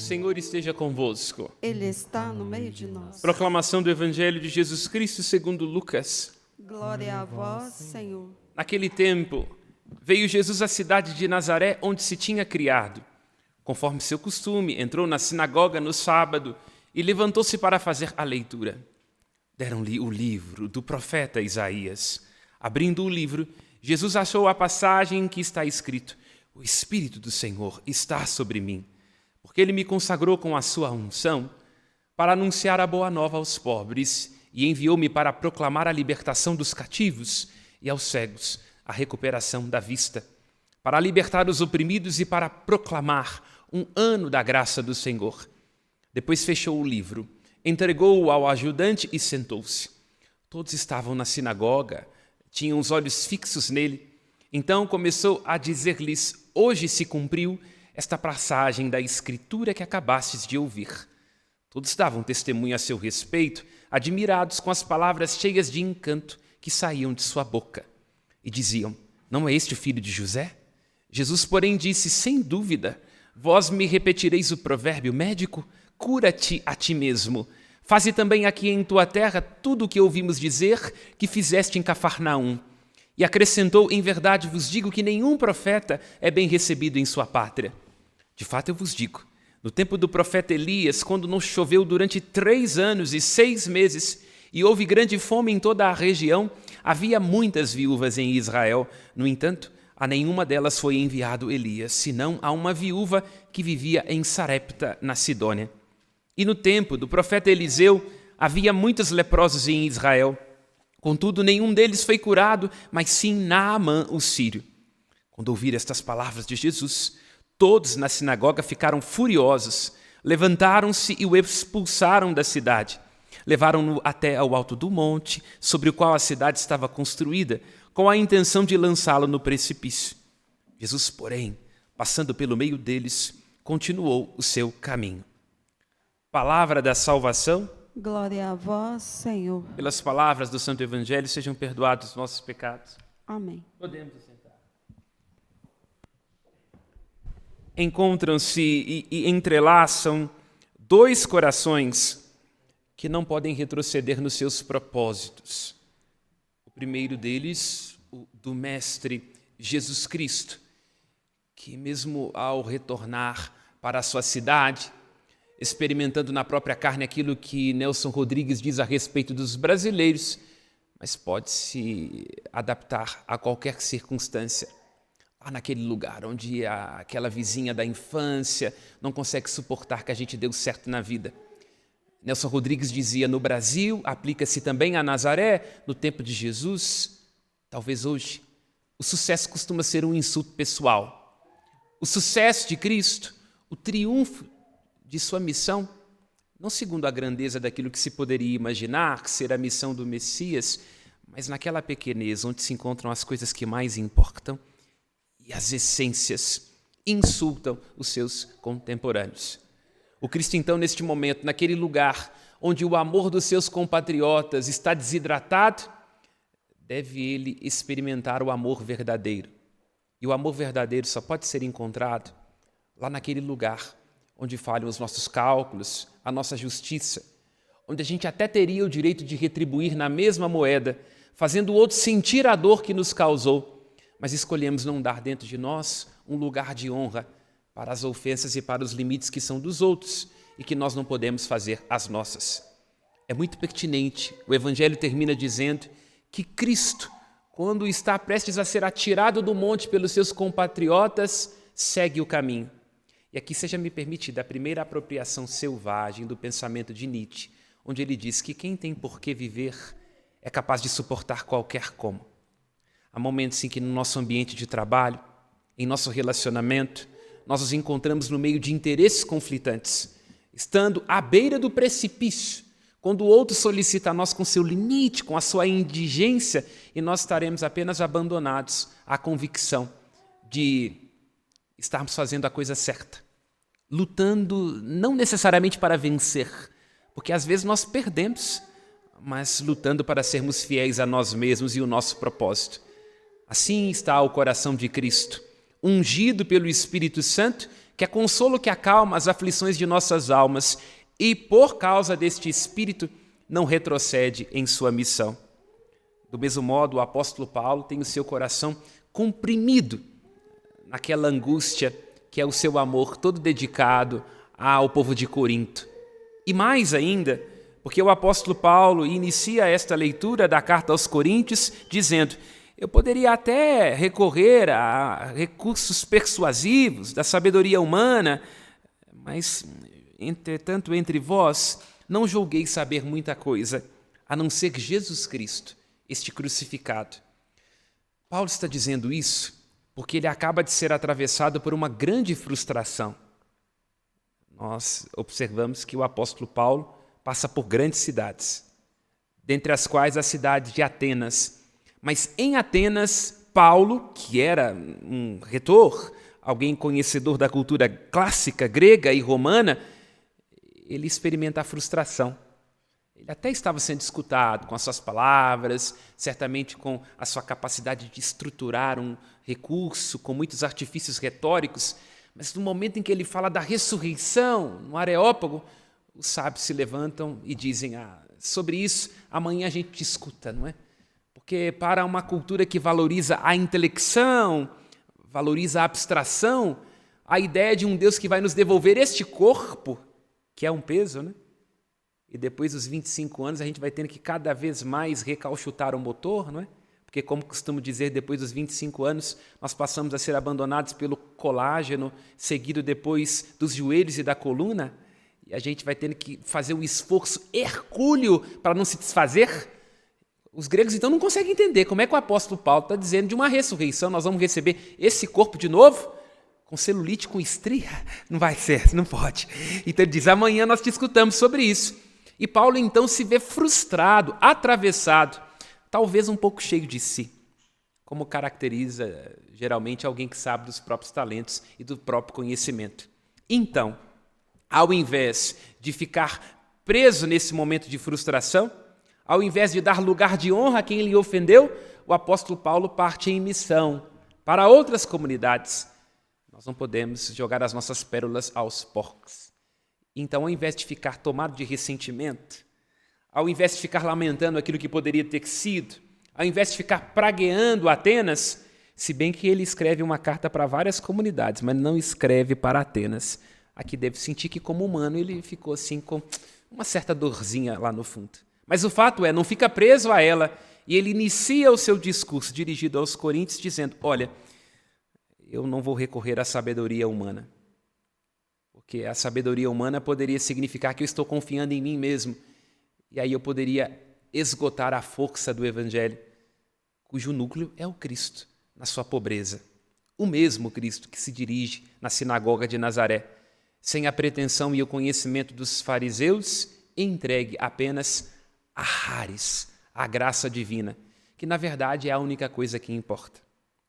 Senhor esteja convosco. Ele está no meio de nós. Proclamação do Evangelho de Jesus Cristo segundo Lucas. Glória a vós, Senhor. Naquele tempo, veio Jesus à cidade de Nazaré, onde se tinha criado. Conforme seu costume, entrou na sinagoga no sábado e levantou-se para fazer a leitura. Deram-lhe o livro do profeta Isaías. Abrindo o livro, Jesus achou a passagem em que está escrito: O Espírito do Senhor está sobre mim, porque Ele me consagrou com a sua unção para anunciar a boa nova aos pobres e enviou-me para proclamar a libertação dos cativos e aos cegos a recuperação da vista, para libertar os oprimidos e para proclamar um ano da graça do Senhor. Depois fechou o livro, entregou-o ao ajudante e sentou-se. Todos estavam na sinagoga, tinham os olhos fixos nele. Então começou a dizer-lhes: Hoje se cumpriu esta passagem da Escritura que acabastes de ouvir. Todos davam testemunho a seu respeito, admirados com as palavras cheias de encanto que saíam de sua boca. E diziam: Não é este o filho de José? Jesus, porém, disse: Sem dúvida, vós me repetireis o provérbio: Médico, cura-te a ti mesmo. Faze também aqui em tua terra tudo o que ouvimos dizer que fizeste em Cafarnaum. E acrescentou: Em verdade vos digo que nenhum profeta é bem recebido em sua pátria. De fato eu vos digo, no tempo do profeta Elias, quando não choveu durante 3 anos e 6 meses, e houve grande fome em toda a região, havia muitas viúvas em Israel. No entanto, a nenhuma delas foi enviado Elias, senão a uma viúva que vivia em Sarepta, na Sidônia. E no tempo do profeta Eliseu, havia muitos leprosos em Israel. Contudo, nenhum deles foi curado, mas sim Naamã, o sírio. Quando ouviram estas palavras de Jesus, todos na sinagoga ficaram furiosos, levantaram-se e o expulsaram da cidade. Levaram-no até ao alto do monte, sobre o qual a cidade estava construída, com a intenção de lançá-lo no precipício. Jesus, porém, passando pelo meio deles, continuou o seu caminho. Palavra da salvação. Glória a vós, Senhor. Pelas palavras do Santo Evangelho, sejam perdoados os nossos pecados. Amém. Podemos assentar. Encontram-se e entrelaçam 2 corações que não podem retroceder nos seus propósitos. O primeiro deles, o do Mestre Jesus Cristo, que mesmo ao retornar para a sua cidade, experimentando na própria carne aquilo que Nelson Rodrigues diz a respeito dos brasileiros, mas pode se adaptar a qualquer circunstância. Lá naquele lugar onde aquela vizinha da infância não consegue suportar que a gente deu certo na vida. Nelson Rodrigues dizia: no Brasil, aplica-se também a Nazaré, no tempo de Jesus. Talvez hoje, o sucesso costuma ser um insulto pessoal. O sucesso de Cristo, o triunfo de sua missão, não segundo a grandeza daquilo que se poderia imaginar ser a missão do Messias, mas naquela pequenez onde se encontram as coisas que mais importam e as essências insultam os seus contemporâneos. O Cristo, então, neste momento, naquele lugar onde o amor dos seus compatriotas está desidratado, deve ele experimentar o amor verdadeiro. E o amor verdadeiro só pode ser encontrado lá naquele lugar onde falham os nossos cálculos, a nossa justiça, onde a gente até teria o direito de retribuir na mesma moeda, fazendo o outro sentir a dor que nos causou, mas escolhemos não dar dentro de nós um lugar de honra para as ofensas e para os limites que são dos outros e que nós não podemos fazer as nossas. É muito pertinente, o Evangelho termina dizendo que Cristo, quando está prestes a ser atirado do monte pelos seus compatriotas, segue o caminho. E aqui seja-me permitida a primeira apropriação selvagem do pensamento de Nietzsche, onde ele diz que quem tem por que viver é capaz de suportar qualquer como. Há momentos em que no nosso ambiente de trabalho, em nosso relacionamento, nós nos encontramos no meio de interesses conflitantes, estando à beira do precipício, quando o outro solicita a nós com seu limite, com a sua indigência, e nós estaremos apenas abandonados à convicção de estarmos fazendo a coisa certa, lutando não necessariamente para vencer, porque às vezes nós perdemos, mas lutando para sermos fiéis a nós mesmos e o nosso propósito. Assim está o coração de Cristo, ungido pelo Espírito Santo, que é consolo que acalma as aflições de nossas almas e, por causa deste Espírito, não retrocede em sua missão. Do mesmo modo, o apóstolo Paulo tem o seu coração comprimido naquela angústia que é o seu amor todo dedicado ao povo de Corinto. E mais ainda, porque o apóstolo Paulo inicia esta leitura da carta aos Coríntios dizendo: eu poderia até recorrer a recursos persuasivos da sabedoria humana, mas, entretanto, entre vós, não julgueis saber muita coisa, a não ser Jesus Cristo, este crucificado. Paulo está dizendo isso porque ele acaba de ser atravessado por uma grande frustração. Nós observamos que o apóstolo Paulo passa por grandes cidades, dentre as quais a cidade de Atenas. Mas em Atenas, Paulo, que era um retor, alguém conhecedor da cultura clássica grega e romana, ele experimenta a frustração. Ele até estava sendo escutado com as suas palavras, certamente com a sua capacidade de estruturar um recurso, com muitos artifícios retóricos, mas no momento em que ele fala da ressurreição, no Areópago, os sábios se levantam e dizem: sobre isso amanhã a gente discuta, não é? Porque para uma cultura que valoriza a intelecção, valoriza a abstração, a ideia de um Deus que vai nos devolver este corpo, que é um peso, né? E depois dos 25 anos a gente vai tendo que cada vez mais recauchutar o motor, não é? Porque, como costumo dizer, depois dos 25 anos nós passamos a ser abandonados pelo colágeno, seguido depois dos joelhos e da coluna, e a gente vai tendo que fazer um esforço hercúleo para não se desfazer. Os gregos, então, não conseguem entender como é que o apóstolo Paulo está dizendo de uma ressurreição, nós vamos receber esse corpo de novo, com celulite, com estria? Não vai ser, não pode. Então ele diz: amanhã nós discutamos sobre isso. E Paulo, então, se vê frustrado, atravessado, talvez um pouco cheio de si, como caracteriza geralmente alguém que sabe dos próprios talentos e do próprio conhecimento. Então, ao invés de ficar preso nesse momento de frustração, ao invés de dar lugar de honra a quem lhe ofendeu, o apóstolo Paulo parte em missão para outras comunidades. Nós não podemos jogar as nossas pérolas aos porcos. Então, ao invés de ficar tomado de ressentimento, ao invés de ficar lamentando aquilo que poderia ter sido, ao invés de ficar pragueando Atenas, se bem que ele escreve uma carta para várias comunidades, mas não escreve para Atenas. Aqui deve sentir que, como humano, ele ficou assim com uma certa dorzinha lá no fundo. Mas o fato é, não fica preso a ela, e ele inicia o seu discurso dirigido aos Coríntios dizendo: olha, eu não vou recorrer à sabedoria humana, porque a sabedoria humana poderia significar que eu estou confiando em mim mesmo, e aí eu poderia esgotar a força do Evangelho, cujo núcleo é o Cristo, na sua pobreza. O mesmo Cristo que se dirige na sinagoga de Nazaré, sem a pretensão e o conhecimento dos fariseus, entregue apenas a rares, a graça divina, que na verdade é a única coisa que importa.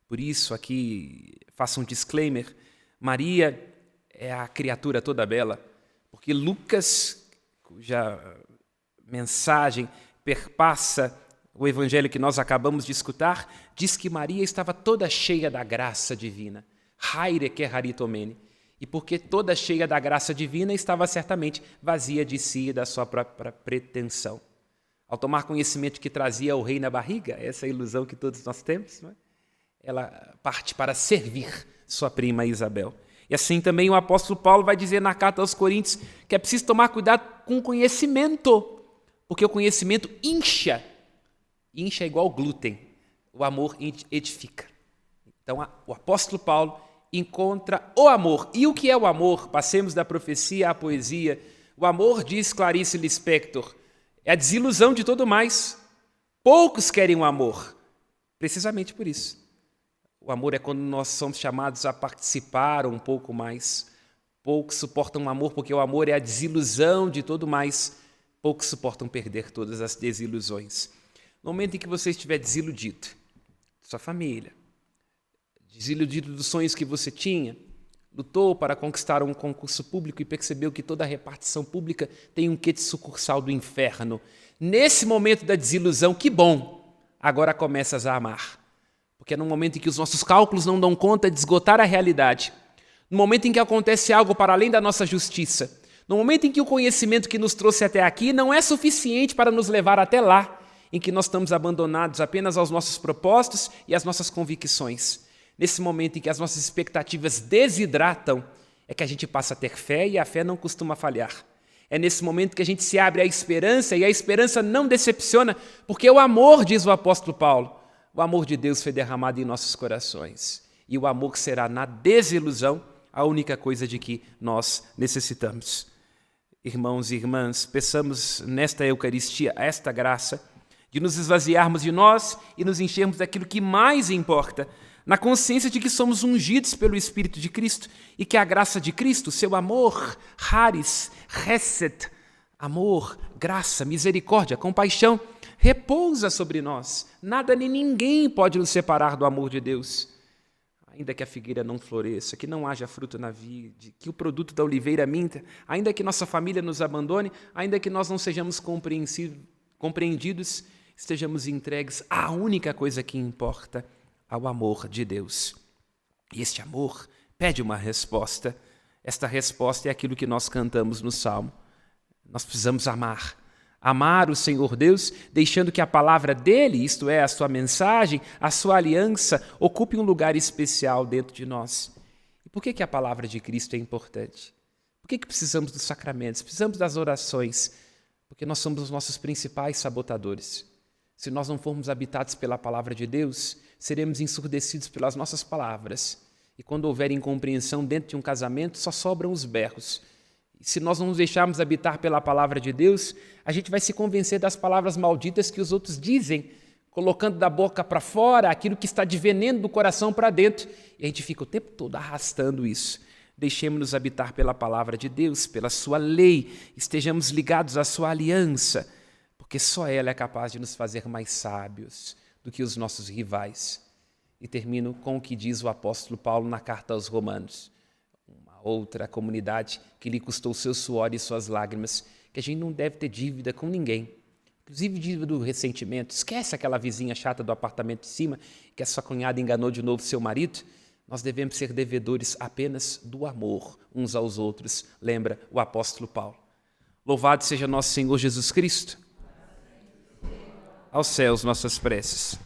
Por isso, aqui faço um disclaimer: Maria é a criatura toda bela, porque Lucas, cuja mensagem perpassa o evangelho que nós acabamos de escutar, diz que Maria estava toda cheia da graça divina, haire que haritomene, e porque toda cheia da graça divina, estava certamente vazia de si e da sua própria pretensão. Ao tomar conhecimento que trazia o rei na barriga, essa é a ilusão que todos nós temos, não é? Ela parte para servir sua prima Isabel. E assim também o apóstolo Paulo vai dizer na carta aos Coríntios que é preciso tomar cuidado com o conhecimento, porque o conhecimento incha. Incha é igual glúten. O amor edifica. Então o apóstolo Paulo encontra o amor. E o que é o amor? Passemos da profecia à poesia. O amor, diz Clarice Lispector, é a desilusão de todo mais. Poucos querem o amor. Precisamente por isso. O amor é quando nós somos chamados a participar um pouco mais. Poucos suportam o amor porque o amor é a desilusão de todo mais. Poucos suportam perder todas as desilusões. No momento em que você estiver desiludido, sua família, desiludido dos sonhos que você tinha, lutou para conquistar um concurso público e percebeu que toda a repartição pública tem um quê de sucursal do inferno. Nesse momento da desilusão, que bom, agora começas a amar. Porque é no momento em que os nossos cálculos não dão conta de esgotar a realidade, no momento em que acontece algo para além da nossa justiça, no momento em que o conhecimento que nos trouxe até aqui não é suficiente para nos levar até lá, em que nós estamos abandonados apenas aos nossos propósitos e às nossas convicções. Nesse momento em que as nossas expectativas desidratam, é que a gente passa a ter fé e a fé não costuma falhar. É nesse momento que a gente se abre à esperança e a esperança não decepciona, porque o amor, diz o apóstolo Paulo, o amor de Deus foi derramado em nossos corações. E o amor será na desilusão a única coisa de que nós necessitamos. Irmãos e irmãs, peçamos nesta Eucaristia esta graça de nos esvaziarmos de nós e nos enchermos daquilo que mais importa, na consciência de que somos ungidos pelo Espírito de Cristo e que a graça de Cristo, seu amor, charis, chesed, amor, graça, misericórdia, compaixão, repousa sobre nós. Nada nem ninguém pode nos separar do amor de Deus. Ainda que a figueira não floresça, que não haja fruto na vide, que o produto da oliveira minta, ainda que nossa família nos abandone, ainda que nós não sejamos compreendidos, estejamos entregues à única coisa que importa, ao amor de Deus. E este amor pede uma resposta. Esta resposta é aquilo que nós cantamos no Salmo. Nós precisamos amar. Amar o Senhor Deus, deixando que a palavra dele, isto é, a sua mensagem, a sua aliança, ocupe um lugar especial dentro de nós. E por que a palavra de Cristo é importante? Por que precisamos dos sacramentos? Precisamos das orações? Porque nós somos os nossos principais sabotadores. Se nós não formos habitados pela palavra de Deus, seremos ensurdecidos pelas nossas palavras. E quando houver incompreensão dentro de um casamento, só sobram os berros. E se nós não nos deixarmos habitar pela palavra de Deus, a gente vai se convencer das palavras malditas que os outros dizem, colocando da boca para fora aquilo que está de veneno do coração para dentro. E a gente fica o tempo todo arrastando isso. Deixemos-nos habitar pela palavra de Deus, pela sua lei, estejamos ligados à sua aliança, porque só ela é capaz de nos fazer mais sábios do que os nossos rivais. E termino com o que diz o apóstolo Paulo na carta aos Romanos, uma outra comunidade que lhe custou seu suor e suas lágrimas, que a gente não deve ter dívida com ninguém, inclusive dívida do ressentimento. Esquece aquela vizinha chata do apartamento de cima, que a sua cunhada enganou de novo seu marido. Nós devemos ser devedores apenas do amor uns aos outros, lembra o apóstolo Paulo. Louvado seja nosso Senhor Jesus Cristo. Aos céus nossas preces.